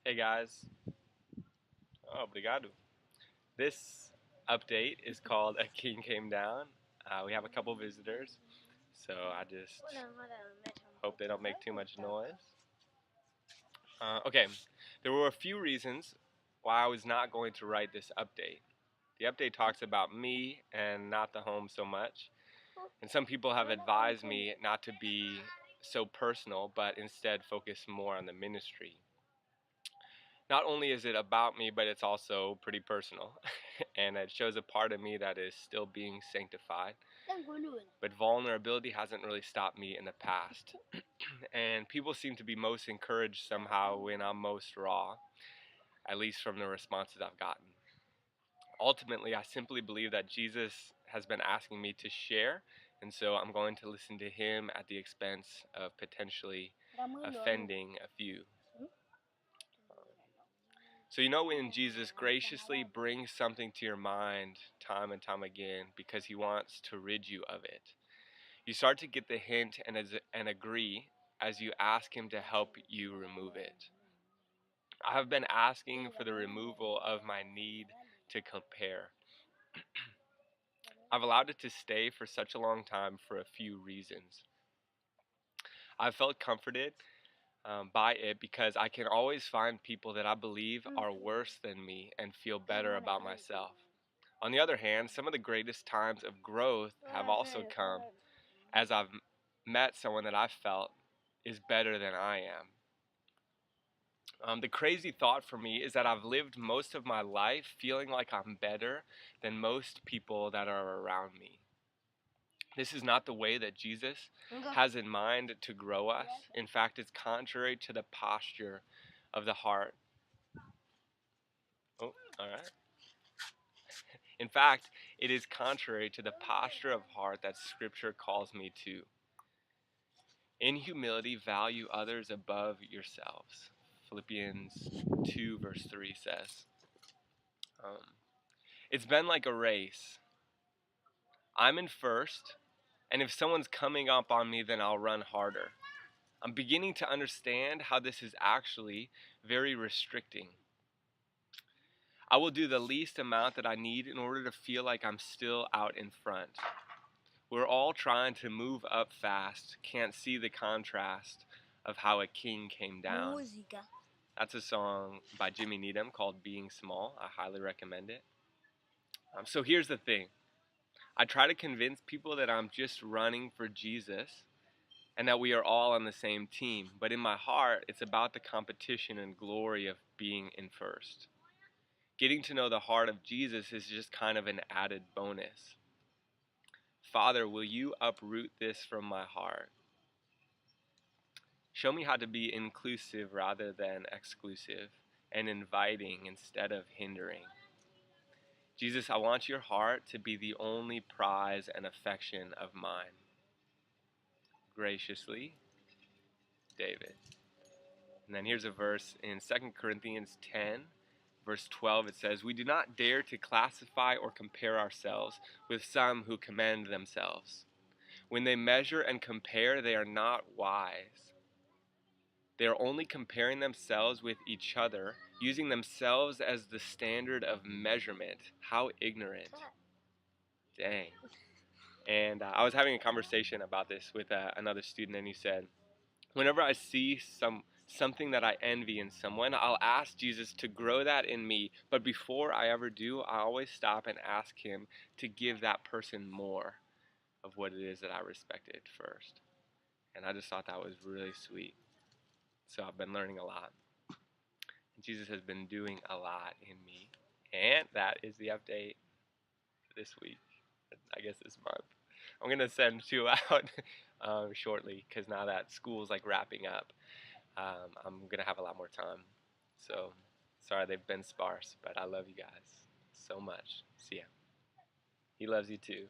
Hey guys, obrigado. This update is called A King Came Down. We have a couple visitors, so I just hope they don't make too much noise. Okay, there were a few reasons why I was not going to write this update. The update talks about me and not the home so much, and some people have advised me not to be so personal, but instead focus more on the ministry. Not only is it about me, but it's also pretty personal. And it shows a part of me that is still being sanctified. But vulnerability hasn't really stopped me in the past. And people seem to be most encouraged somehow when I'm most raw, at least from the responses I've gotten. Ultimately, I simply believe that Jesus has been asking me to share, and so I'm going to listen to him at the expense of potentially offending a few. So you know when Jesus graciously brings something to your mind time and time again because he wants to rid you of it. You start to get the hint and agree as you ask him to help you remove it. I have been asking for the removal of my need to compare. I've allowed it to stay for such a long time for a few reasons. I've felt comforted by it because I can always find people that I believe are worse than me and feel better about myself. On the other hand, some of the greatest times of growth have also come as I've met someone that I felt is better than I am. The crazy thought for me is that I've lived most of my life feeling like I'm better than most people that are around me. This is not the way that Jesus has in mind to grow us. In fact, it's contrary to the posture of the heart. Oh, all right. In fact, it is contrary to the posture of heart that Scripture calls me to. In humility, value others above yourselves. Philippians 2 verse 3 says. It's been like a race. I'm in first, and if someone's coming up on me, then I'll run harder. I'm beginning to understand how this is actually very restricting. I will do the least amount that I need in order to feel like I'm still out in front. We're all trying to move up fast, can't see the contrast of how a king came down. That's a song by Jimmy Needham called Being Small. I highly recommend it. So here's the thing. I try to convince people that I'm just running for Jesus and that we are all on the same team. But in my heart, it's about the competition and glory of being in first. Getting to know the heart of Jesus is just kind of an added bonus. Father, will you uproot this from my heart? Show me how to be inclusive rather than exclusive, and inviting instead of hindering. Jesus, I want your heart to be the only prize and affection of mine. Graciously, David. And then here's a verse in 2 Corinthians 10, verse 12. It says, "We do not dare to classify or compare ourselves with some who commend themselves. When they measure and compare, they are not wise. They are only comparing themselves with each other, using themselves as the standard of measurement." How ignorant. Dang. And I was having a conversation about this with another student, and he said, whenever I see something that I envy in someone, I'll ask Jesus to grow that in me. But before I ever do, I always stop and ask him to give that person more of what it is that I respected first. And I just thought that was really sweet. So I've been learning a lot. Jesus has been doing a lot in me. And that is the update for this week. I guess this month. I'm going to send 2 out shortly because now that school's like wrapping up, I'm going to have a lot more time. So sorry they've been sparse, but I love you guys so much. See ya. He loves you too.